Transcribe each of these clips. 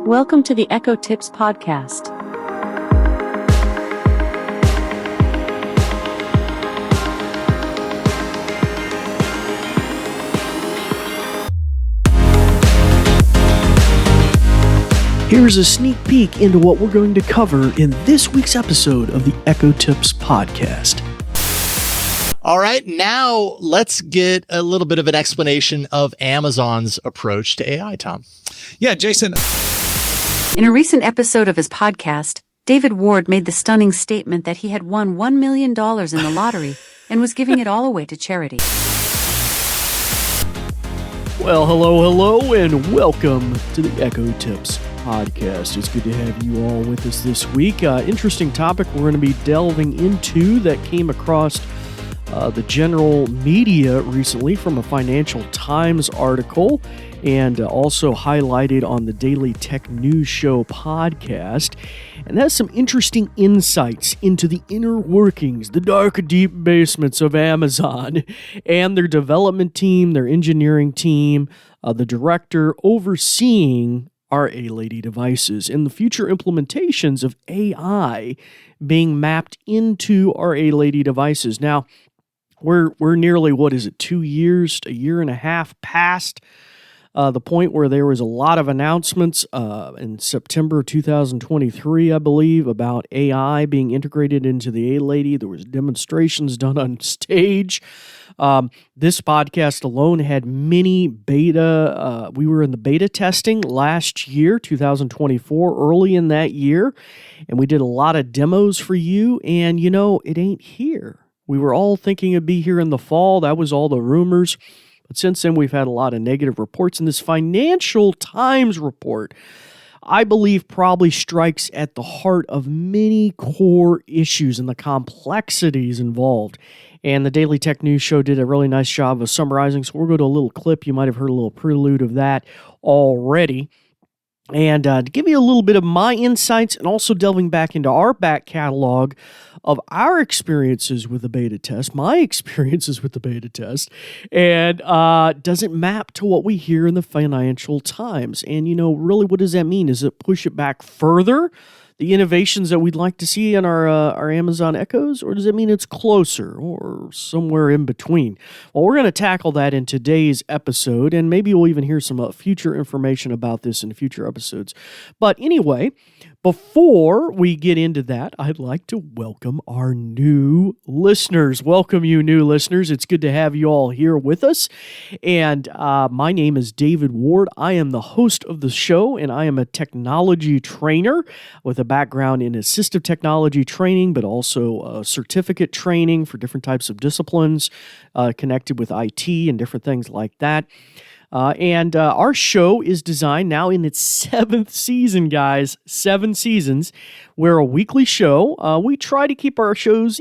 Welcome to the Echo Tips podcast. Here's a sneak peek into what we're going to cover in this week's episode of the Echo Tips podcast. All right, now let's get a little bit of an explanation of Amazon's approach to AI, Tom. Yeah, Jason. In a recent episode of his podcast, David Ward made the stunning statement that he had won $1 million in the lottery and was giving it all away to charity. Well, hello, and welcome to the Echo Tips podcast. It's good to have you all with us this week. Interesting topic we're going to be delving into that came across the general media recently from a Financial Times article and also highlighted on the Daily Tech News Show podcast. And that's some interesting insights into the inner workings, the dark, deep basements of Amazon and their development team, their engineering team, the director overseeing our A-Lady devices and the future implementations of AI being mapped into our A-Lady devices. Now, we're nearly, 2 years, a year and a half past the point where there was a lot of announcements in September 2023, I believe, about AI being integrated into the A-Lady. There was demonstrations done on stage. This podcast alone had many beta. We were in the beta testing last year, 2024, early in that year, and we did a lot of demos for you, and it ain't here. We were all thinking it'd be here in the fall. That was all the rumors. But since then, we've had a lot of negative reports. And this Financial Times report, I believe, probably strikes at the heart of many core issues and the complexities involved. And the Daily Tech News Show did a really nice job of summarizing. So we'll go to a little clip. You might have heard a little prelude of that already. And to give you a little bit of my insights and also delving back into our back catalog of our experiences with the beta test, my experiences with the beta test, and does it map to what we hear in the Financial Times? And, really what does that mean? Does it push it back further, the innovations that we'd like to see in our Amazon Echoes, or does it mean it's closer or somewhere in between? Well, we're going to tackle that in today's episode, and maybe we'll even hear some future information about this in future episodes. But anyway, before we get into that, I'd like to welcome our new listeners. Welcome, you new listeners. It's good to have you all here with us. And my name is David Ward. I am the host of the show, and I am a technology trainer with a background in assistive technology training, but also certificate training for different types of disciplines connected with IT and different things like that. And our show is designed now in its 7th season, guys. 7 seasons. We're a weekly show. We try to keep our shows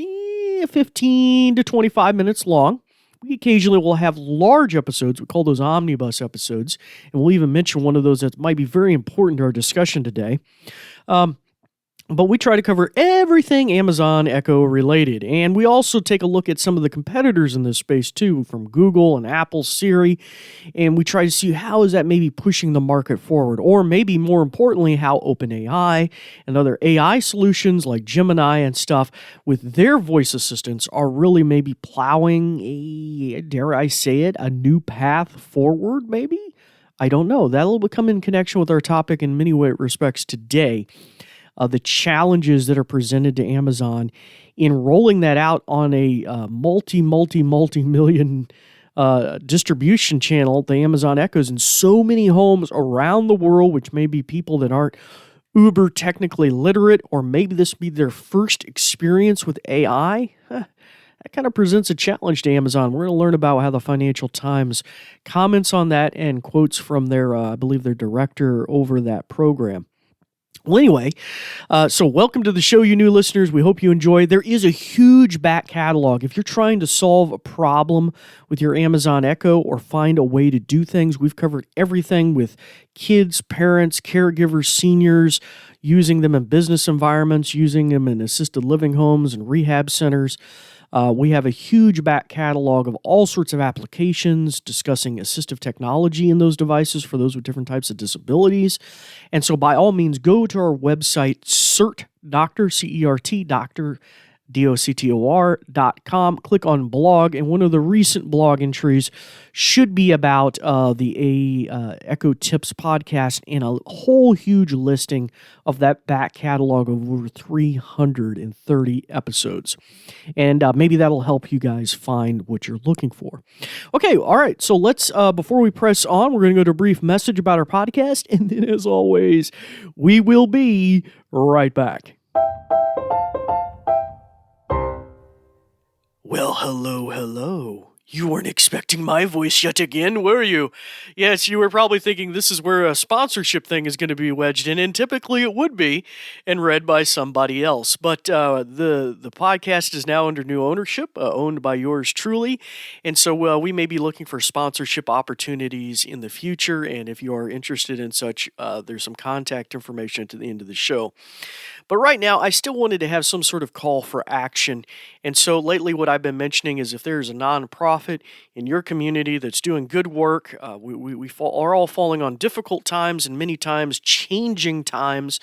15 to 25 minutes long. We occasionally will have large episodes. We call those omnibus episodes. And we'll even mention one of those that might be very important to our discussion today. But we try to cover everything Amazon Echo related. And we also take a look at some of the competitors in this space too, from Google and Apple, Siri. And we try to see how is that maybe pushing the market forward, or maybe more importantly, how OpenAI and other AI solutions like Gemini and stuff with their voice assistants are really maybe plowing dare I say it, a new path forward maybe? I don't know. That'll become in connection with our topic in many respects today. The challenges that are presented to Amazon in rolling that out on a multi-million distribution channel, the Amazon Echoes, in so many homes around the world, which may be people that aren't uber technically literate, or maybe this be their first experience with AI. That kind of presents a challenge to Amazon. We're going to learn about how the Financial Times comments on that and quotes from their, I believe, their director over that program. Well, anyway, so welcome to the show, you new listeners. We hope you enjoy. There is a huge back catalog. If you're trying to solve a problem with your Amazon Echo or find a way to do things, we've covered everything with kids, parents, caregivers, seniors, using them in business environments, using them in assisted living homes and rehab centers. We have a huge back catalog of all sorts of applications discussing assistive technology in those devices for those with different types of disabilities. And so by all means, go to our website, CERT, C-E-R-T, Doctor, doctor.com, click on blog, and one of the recent blog entries should be about the Echo Tips podcast and a whole huge listing of that back catalog of over 330 episodes. And maybe that'll help you guys find what you're looking for. Okay, all right, so let's, before we press on, we're going to go to a brief message about our podcast, and then as always, we will be right back. Well, hello. You weren't expecting my voice yet again, were you? Yes, you were probably thinking this is where a sponsorship thing is going to be wedged in, and typically it would be, and read by somebody else. But the podcast is now under new ownership, owned by yours truly, and so we may be looking for sponsorship opportunities in the future, and if you are interested in such, there's some contact information at the end of the show. But right now, I still wanted to have some sort of call for action, and so lately what I've been mentioning is if there's a nonprofit in your community that's doing good work, we are all falling on difficult times and many times changing times.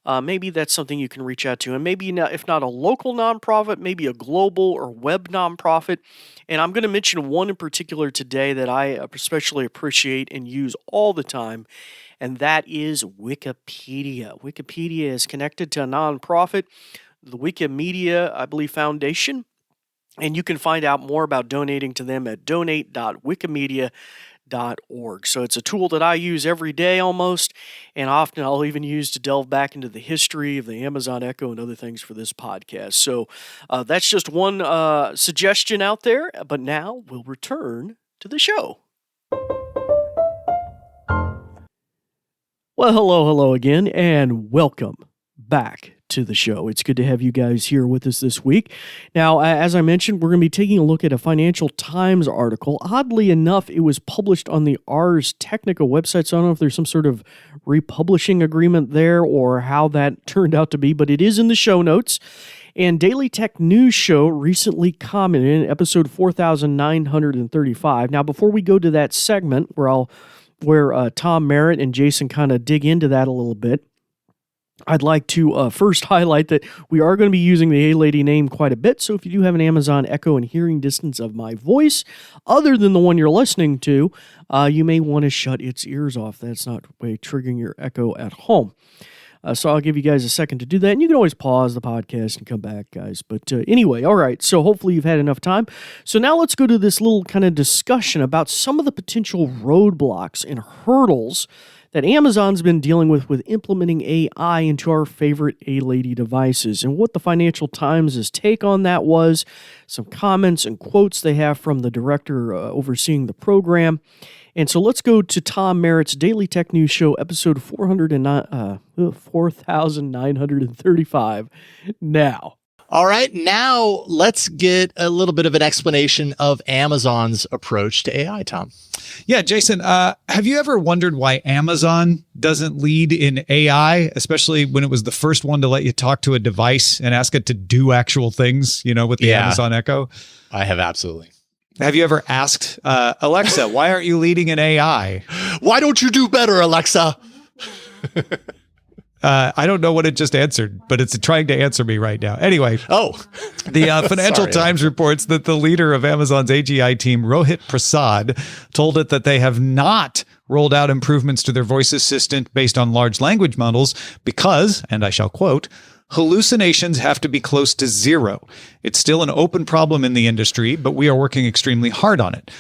Maybe that's something you can reach out to, and maybe if not a local nonprofit, maybe a global or web nonprofit. And I'm going to mention one in particular today that I especially appreciate and use all the time, and that is Wikipedia. Wikipedia is connected to a nonprofit, the Wikimedia, I believe, Foundation. And you can find out more about donating to them at donate.wikimedia.org. So it's a tool that I use every day almost, and often I'll even use to delve back into the history of the Amazon Echo and other things for this podcast. So that's just one suggestion out there, but now we'll return to the show. Well, hello again, and welcome back to the show. It's good to have you guys here with us this week. Now, as I mentioned, we're going to be taking a look at a Financial Times article. Oddly enough, it was published on the Ars Technica website, so I don't know if there's some sort of republishing agreement there or how that turned out to be, but it is in the show notes. And Daily Tech News Show recently commented in episode 4935. Now, before we go to that segment where Tom Merritt and Jason kind of dig into that a little bit, I'd like to first highlight that we are going to be using the A-Lady name quite a bit, so if you do have an Amazon Echo in hearing distance of my voice, other than the one you're listening to, you may want to shut its ears off. That's not way triggering your Echo at home. So I'll give you guys a second to do that, and you can always pause the podcast and come back, guys. But anyway, all right, so hopefully you've had enough time. So now let's go to this little kind of discussion about some of the potential roadblocks and hurdles that Amazon's been dealing with implementing AI into our favorite A-Lady devices, and what the Financial Times' take on that was, some comments and quotes they have from the director overseeing the program. And so let's go to Tom Merritt's Daily Tech News Show, episode 4935 now. All right, now let's get a little bit of an explanation of Amazon's approach to AI, Tom. Yeah, Jason, have you ever wondered why Amazon doesn't lead in AI, especially when it was the first one to let you talk to a device and ask it to do actual things, with the Amazon Echo? I have, absolutely. Have you ever asked, Alexa, why aren't you leading in AI? Why don't you do better, Alexa? I don't know what it just answered, but it's trying to answer me right now. Anyway. The Financial Times reports that the leader of Amazon's AGI team, Rohit Prasad, told it that they have not rolled out improvements to their voice assistant based on large language models because, and I shall quote, hallucinations have to be close to zero. It's still an open problem in the industry, but we are working extremely hard on it.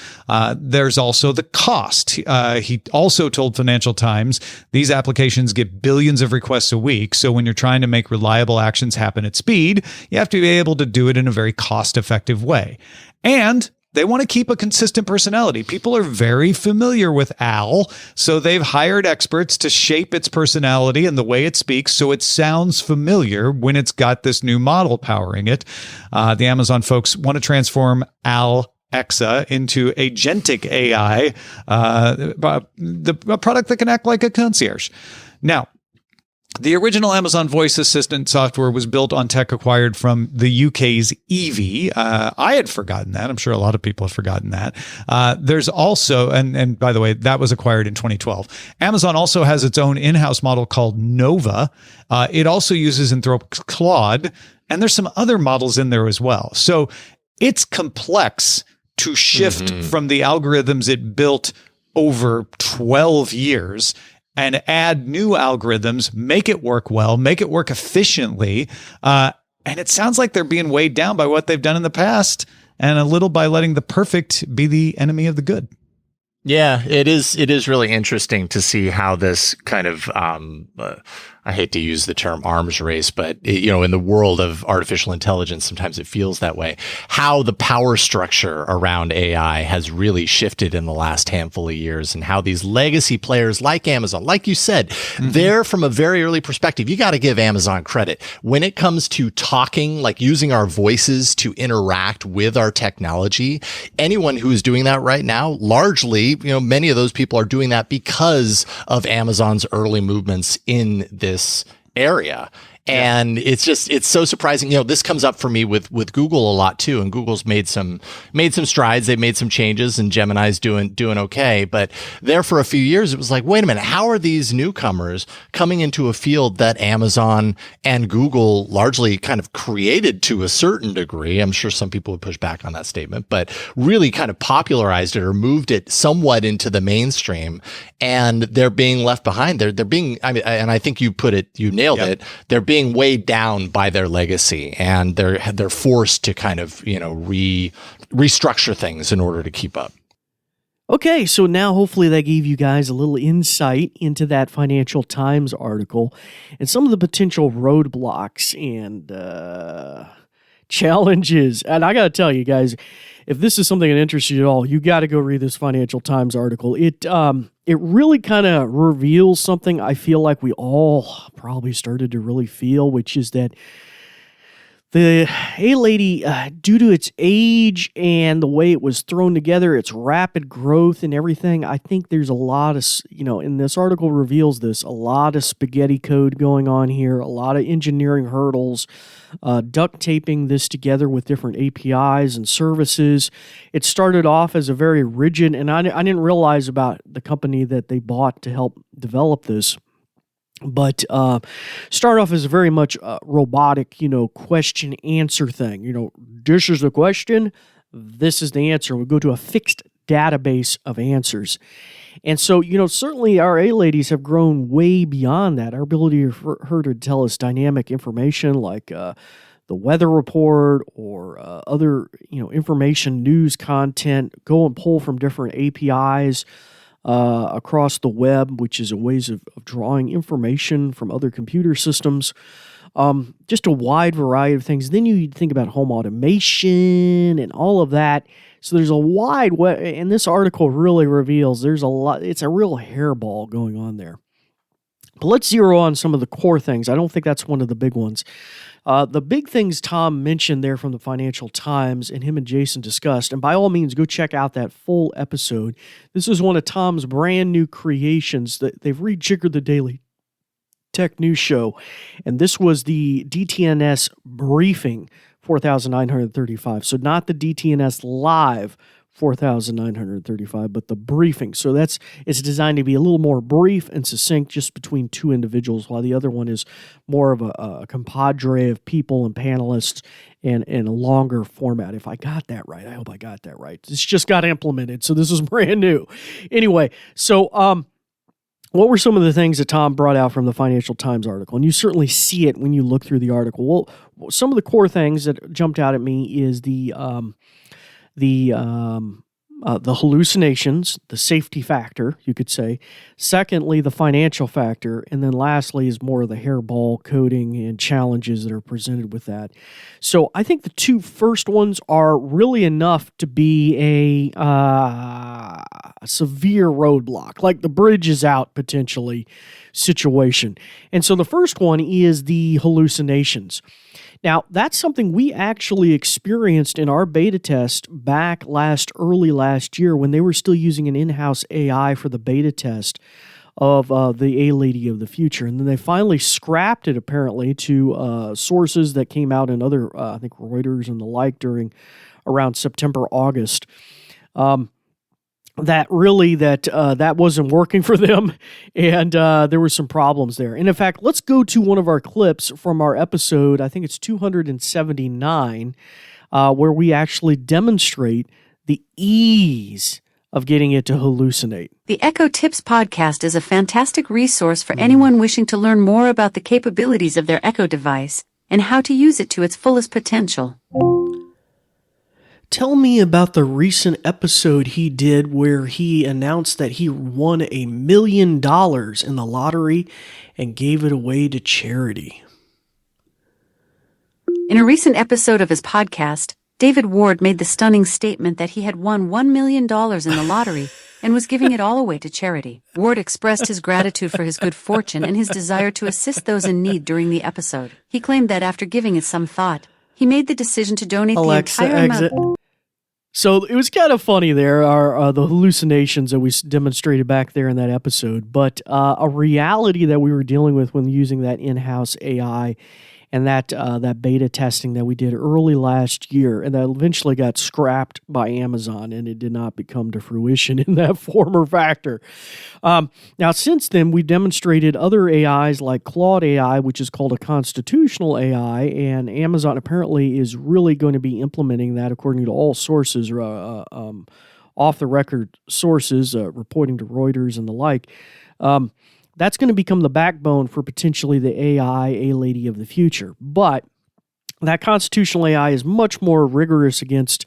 There's also the cost. He also told Financial Times these applications get billions of requests a week. So when you're trying to make reliable actions happen at speed, you have to be able to do it in a very cost-effective way. And they want to keep a consistent personality. People are very familiar with Al, so they've hired experts to shape its personality and the way it speaks so it sounds familiar when it's got this new model powering it. The Amazon folks want to transform Alexa into agentic AI, a product that can act like a concierge. Now, The original Amazon voice assistant software was built on tech acquired from the UK's Evie. I had forgotten that. I'm sure a lot of people have forgotten that. There's also, and by the way, that was acquired in 2012. Amazon also has its own in-house model called Nova. It also uses Anthropic's Claude, and there's some other models in there as well. So it's complex to shift from the algorithms it built over 12 years and add new algorithms, make it work well, make it work efficiently. And it sounds like they're being weighed down by what they've done in the past and a little by letting the perfect be the enemy of the good. Yeah, it is. It is really interesting to see how this kind of, I hate to use the term arms race, but in the world of artificial intelligence, sometimes it feels that way. How the power structure around AI has really shifted in the last handful of years, and how these legacy players like Amazon, like you said, they're from a very early perspective. You got to give Amazon credit when it comes to talking, like using our voices to interact with our technology. Anyone who is doing that right now, largely, many of those people are doing that because of Amazon's early movements in this area. And it's so surprising. This comes up for me with Google a lot too. And Google's made some strides. They've made some changes, and Gemini's doing okay. But there for a few years, it was like, wait a minute, how are these newcomers coming into a field that Amazon and Google largely kind of created to a certain degree? I'm sure some people would push back on that statement, but really kind of popularized it or moved it somewhat into the mainstream, and they're being left behind. They're being, and I think you nailed it. They're being weighed down by their legacy, and they're forced to kind of restructure things in order to keep up. Okay, so now hopefully that gave you guys a little insight into that Financial Times article and some of the potential roadblocks and challenges. And I got to tell you guys, if this is something that interests you at all, you got to go read this Financial Times article. It really kind of reveals something I feel like we all probably started to really feel, which is that the A-Lady, due to its age and the way it was thrown together, its rapid growth and everything, I think there's a lot of, and this article reveals this, a lot of spaghetti code going on here, a lot of engineering hurdles, duct taping this together with different APIs and services. It started off as a very rigid, and I didn't realize about the company that they bought to help develop this. But start off as a very much robotic, question answer thing. This is the question, this is the answer. We go to a fixed database of answers. And so, certainly our A-ladies have grown way beyond that. Our ability for her to tell us dynamic information like the weather report or other, information, news content, go and pull from different APIs across the web, which is a ways of drawing information from other computer systems. Just a wide variety of things. Then you think about home automation and all of that. So there's a wide and this article really reveals there's a lot. It's a real hairball going on there. But let's zero on some of the core things. I don't think that's one of the big ones. The big things Tom mentioned there from the Financial Times and him and Jason discussed, and by all means, go check out that full episode. This is one of Tom's brand new creations that they've rejiggered the Daily Tech News Show, and this was the DTNS Breifing 4,935. So not the DTNS Live 4,935, but the Breifing. So it's designed to be a little more brief and succinct just between two individuals, while the other one is more of a compadre of people and panelists and a longer format. If I got that right, I hope I got that right. It's just got implemented, so this is brand new. Anyway, so what were some of the things that Tom brought out from the Financial Times article? And you certainly see it when you look through the article. Well, some of the core things that jumped out at me is the hallucinations, the safety factor, you could say. Secondly, the financial factor. And then lastly is more of the hairball coding and challenges that are presented with that. So I think the two first ones are really enough to be a severe roadblock, like the bridge is out potentially situation. And so the first one is the hallucinations. Now, that's something we actually experienced in our beta test back early last year when they were still using an in-house AI for the beta test. of the A-Lady of the future. And then they finally scrapped it, apparently, to sources that came out in other, I think, Reuters and the like during around September, August. That wasn't working for them, and there were some problems there. And in fact, let's go to one of our clips from our episode, I think it's 279, where we actually demonstrate the ease of getting it to hallucinate. The Echo Tips podcast is a fantastic resource for anyone wishing to learn more about the capabilities of their Echo device and how to use it to its fullest potential. Tell me about the recent episode he did where he announced that he won $1 million in the lottery and gave it away to charity. In a recent episode of his podcast, David Ward made the stunning statement that he had won $1 million in the lottery and was giving it all away to charity. Ward expressed his gratitude for his good fortune and his desire to assist those in need during the episode. He claimed that after giving it some thought, he made the decision to donate the entire amount. So it was kind of funny there, the hallucinations that we demonstrated back there in that episode, but a reality that we were dealing with when using that in-house AI and that beta testing that we did early last year, and that eventually got scrapped by Amazon, and it did not become to fruition in that form or factor. Now, since then, we've demonstrated other AIs like Claude AI, which is called a constitutional AI, and Amazon apparently is really going to be implementing that according to all sources, off-the-record sources, reporting to Reuters and the like. That's going to become the backbone for potentially the AI A-Lady of the future. But that constitutional AI is much more rigorous against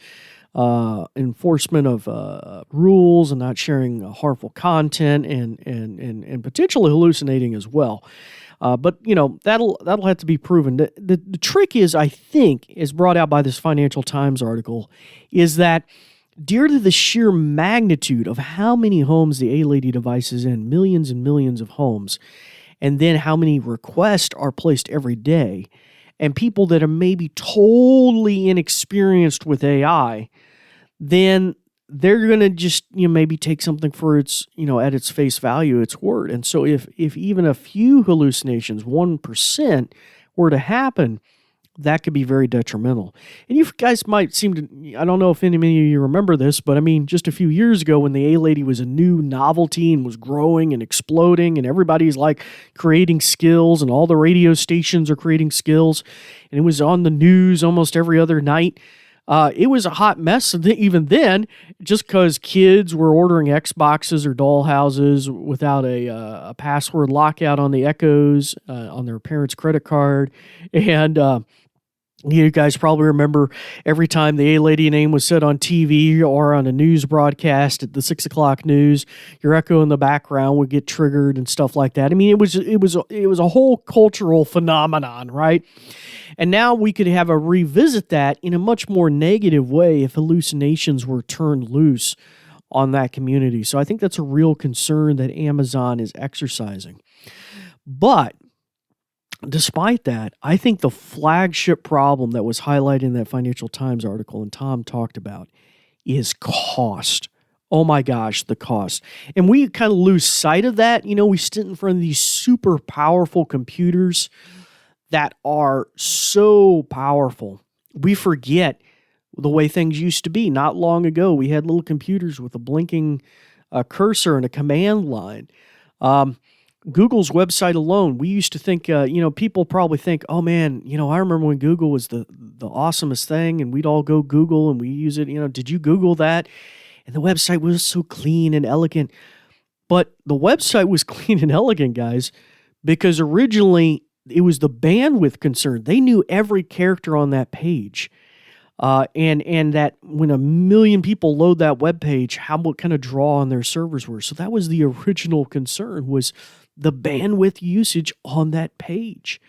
enforcement of rules and not sharing harmful content and potentially hallucinating as well. But that'll have to be proven. The trick is, I think, is brought out by this Financial Times article, is that due to the sheer magnitude of how many homes the A-Lady device is in, millions and millions of homes, and then how many requests are placed every day, and people that are maybe totally inexperienced with AI, then they're going to just maybe take something for its at its face value, its word. And so if even a few hallucinations, 1%, were to happen, that could be very detrimental. And you guys might seem to, I don't know if any of you remember this, but I mean, just a few years ago when the A-Lady was a new novelty and was growing and exploding, and everybody's like creating skills, and all the radio stations are creating skills, and it was on the news almost every other night. It was a hot mess even then, just because kids were ordering Xboxes or doll houses without a password lockout on the Echoes on their parents' credit card. And you guys probably remember every time the A-Lady name was said on TV or on a news broadcast at the 6 o'clock news, your Echo in the background would get triggered and stuff like that. I mean, it was a whole cultural phenomenon, right? And now we could have a revisit that in a much more negative way if hallucinations were turned loose on that community. So I think that's a real concern that Amazon is exercising. But despite that, I think the flagship problem that was highlighted in that Financial Times article and Tom talked about is cost. Oh my gosh, the cost. And we kind of lose sight of that. We sit in front of these super powerful computers that are so powerful. We forget the way things used to be. Not long ago, we had little computers with a blinking cursor and a command line. Google's website alone, we used to think, people probably think, oh man, I remember when Google was the awesomest thing, and we'd all go Google and we use it. Did you Google that? And the website was so clean and elegant. But the website was clean and elegant, guys, because originally it was the bandwidth concern. They knew every character on that page. And that when 1 million people load that web page, what kind of draw on their servers were. So that was the original concern, was the bandwidth usage on that page.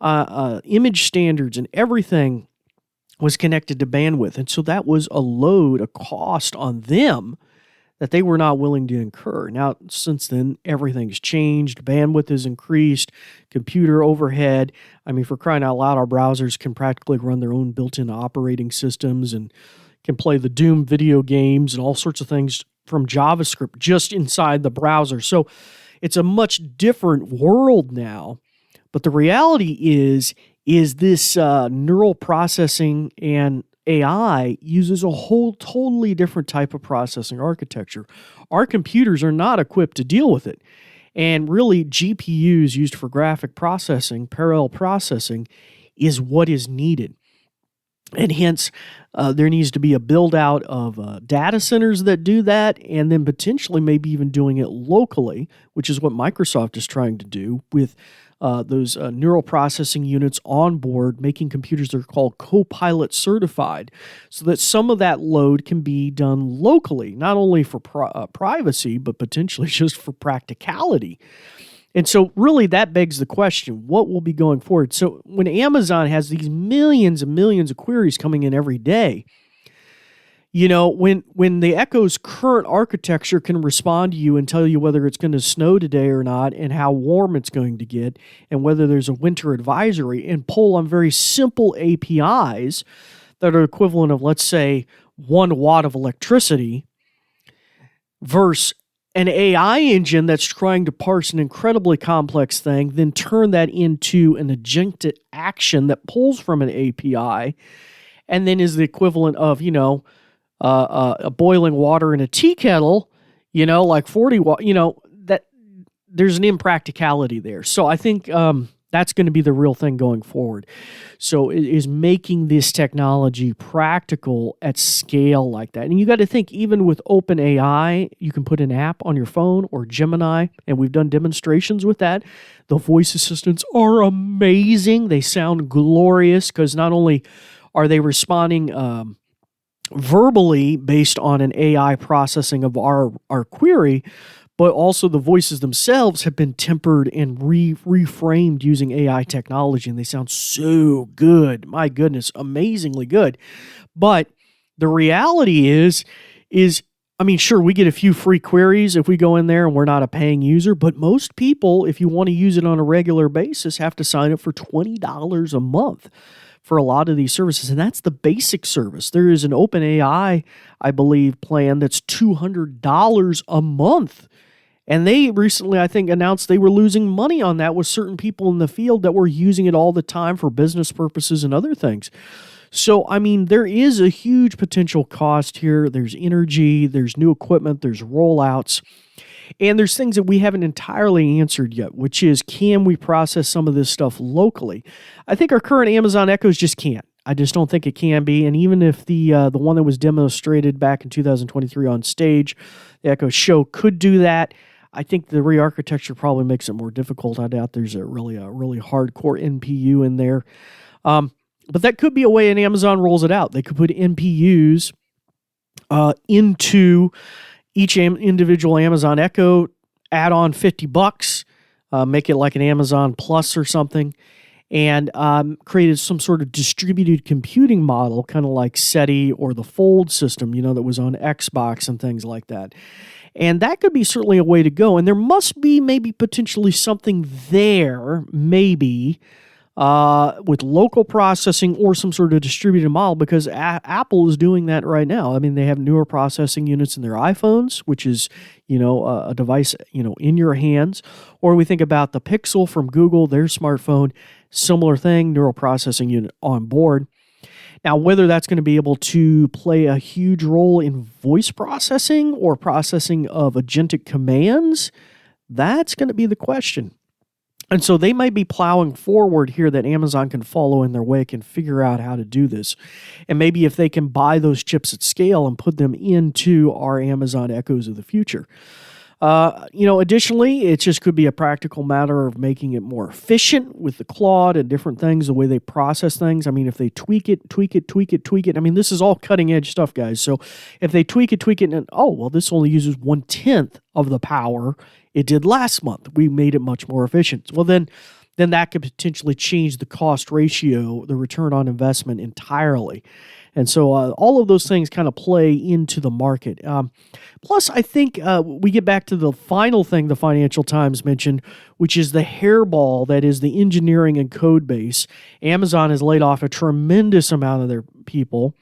Image standards and everything was connected to bandwidth. And so that was a cost on them that they were not willing to incur. Now, since then, everything's changed. Bandwidth has increased, computer overhead. I mean, for crying out loud, our browsers can practically run their own built-in operating systems and can play the Doom video games and all sorts of things from JavaScript just inside the browser. So it's a much different world now. But the reality is this neural processing and AI uses a whole totally different type of processing architecture. Our computers are not equipped to deal with it. And really, GPUs used for graphic processing, parallel processing, is what is needed. And hence, there needs to be a build out of data centers that do that, and then potentially maybe even doing it locally, which is what Microsoft is trying to do with those neural processing units on board, making computers that are called Copilot certified, so that some of that load can be done locally, not only for privacy, but potentially just for practicality. And so really that begs the question, what will be going forward? So when Amazon has these millions and millions of queries coming in every day, when the Echo's current architecture can respond to you and tell you whether it's going to snow today or not and how warm it's going to get and whether there's a winter advisory and pull on very simple APIs that are equivalent of, let's say, 1 watt of electricity versus an AI engine that's trying to parse an incredibly complex thing, then turn that into an agentic action that pulls from an API and then is the equivalent of, a boiling water in a tea kettle, like 40 watt, that there's an impracticality there. So I think that's going to be the real thing going forward. So it is making this technology practical at scale like that. And you got to think, even with OpenAI, you can put an app on your phone or Gemini, and we've done demonstrations with that. The voice assistants are amazing. They sound glorious because not only are they responding verbally based on an AI processing of our query, but also the voices themselves have been tempered and reframed using AI technology, and they sound so good. My goodness, amazingly good. But the reality is, sure, we get a few free queries if we go in there and we're not a paying user, but most people, if you want to use it on a regular basis, have to sign up for $20 a month for a lot of these services, and that's the basic service. There is an OpenAI, I believe, plan that's $200 a month. And they recently, I think, announced they were losing money on that with certain people in the field that were using it all the time for business purposes and other things. So, there is a huge potential cost here. There's energy, there's new equipment, there's rollouts, and there's things that we haven't entirely answered yet, which is, can we process some of this stuff locally? I think our current Amazon Echoes just can't. I just don't think it can be. And even if the one that was demonstrated back in 2023 on stage, the Echo Show, could do that, I think the re-architecture probably makes it more difficult. I doubt there's a really hardcore NPU in there. But that could be a way, and Amazon rolls it out. They could put NPUs into each individual Amazon Echo, add on $50, make it like an Amazon Plus or something, and created some sort of distributed computing model, kind of like SETI or the Fold system, that was on Xbox and things like that. And that could be certainly a way to go. And there must be maybe potentially something there, maybe, with local processing or some sort of distributed model, because Apple is doing that right now. They have newer processing units in their iPhones, which is, a device, in your hands. Or we think about the Pixel from Google, their smartphone, similar thing, neural processing unit on board. Now, whether that's going to be able to play a huge role in voice processing or processing of agentic commands, that's going to be the question. And so they might be plowing forward here that Amazon can follow in their wake and figure out how to do this. And maybe if they can buy those chips at scale and put them into our Amazon Echoes of the future. Additionally, it just could be a practical matter of making it more efficient with the Claude and different things, the way they process things. If they tweak it. This is all cutting edge stuff, guys. So if they tweak it, and this only uses 1/10 of the power it did last month. We made it much more efficient. Well, then that could potentially change the cost ratio, the return on investment entirely. And so all of those things kind of play into the market. Plus, I think we get back to the final thing the Financial Times mentioned, which is the hairball that is the engineering and code base. Amazon has laid off a tremendous amount of their people.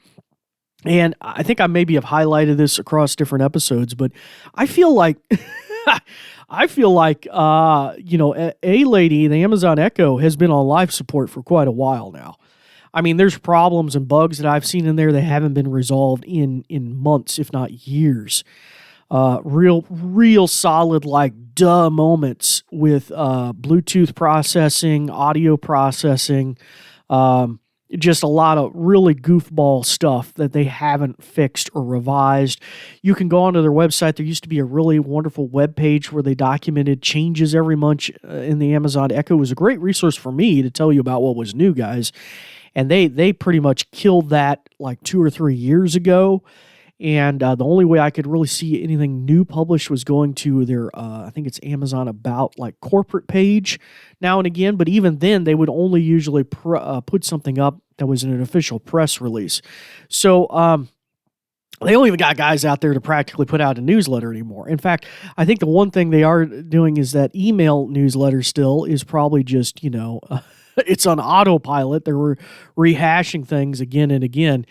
And I think I maybe have highlighted this across different episodes, but I feel like A Lady, the Amazon Echo, has been on life support for quite a while now. I mean, there's problems and bugs that I've seen in there that haven't been resolved in months, if not years. Real solid, like, duh moments with Bluetooth processing, audio processing, just a lot of really goofball stuff that they haven't fixed or revised. You can go onto their website. There used to be a really wonderful web page where they documented changes every month in the Amazon Echo. It was a great resource for me to tell you about what was new, guys. And they pretty much killed that like 2 or 3 years ago. And the only way I could really see anything new published was going to their, I think it's Amazon About, like, corporate page now and again. But even then, they would only usually put something up that was in an official press release. So they don't even got guys out there to practically put out a newsletter anymore. In fact, I think the one thing they are doing is that email newsletter still is probably just, it's on autopilot. They're rehashing things again and again.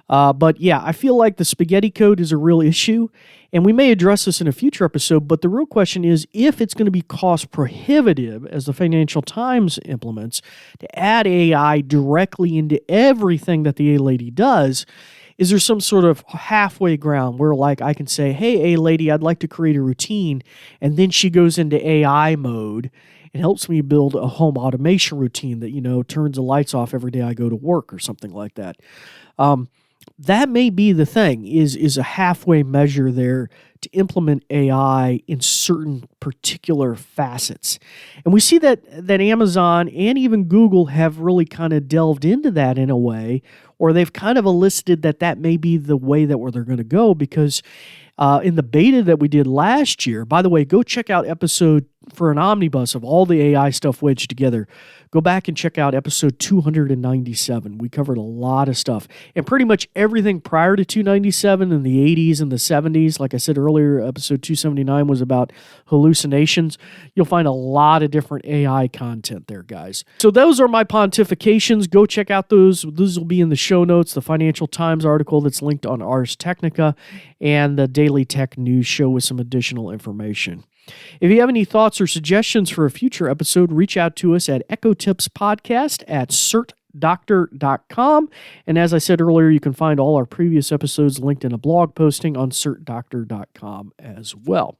But yeah, I feel like the spaghetti code is a real issue, and we may address this in a future episode, but the real question is if it's going to be cost prohibitive, as the Financial Times implements, to add AI directly into everything that the A-Lady does, is there some sort of halfway ground where, like, I can say, hey, A-Lady, I'd like to create a routine, and then she goes into AI mode and helps me build a home automation routine that, turns the lights off every day I go to work or something like that. That may be the thing, is a halfway measure there to implement AI in certain particular facets. And we see that Amazon and even Google have really kind of delved into that in a way, or they've kind of elicited that may be the way that where they're going to go, because in the beta that we did last year, by the way, go check out episode for an omnibus of all the AI stuff wedged together. Go back and check out episode 297. We covered a lot of stuff. And pretty much everything prior to 297 in the 80s and the 70s. Like I said earlier, episode 279 was about hallucinations. You'll find a lot of different AI content there, guys. So those are my pontifications. Go check out those. Those will be in the show notes, the Financial Times article that's linked on Ars Technica, and the Daily Tech News show with some additional information. If you have any thoughts or suggestions for a future episode, reach out to us at ecotipspodcast@certdoctor.com. And as I said earlier, you can find all our previous episodes linked in a blog posting on certdoctor.com as well.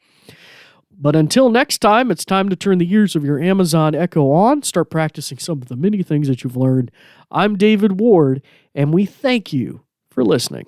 But until next time, it's time to turn the ears of your Amazon Echo on, start practicing some of the many things that you've learned. I'm David Ward, and we thank you for listening.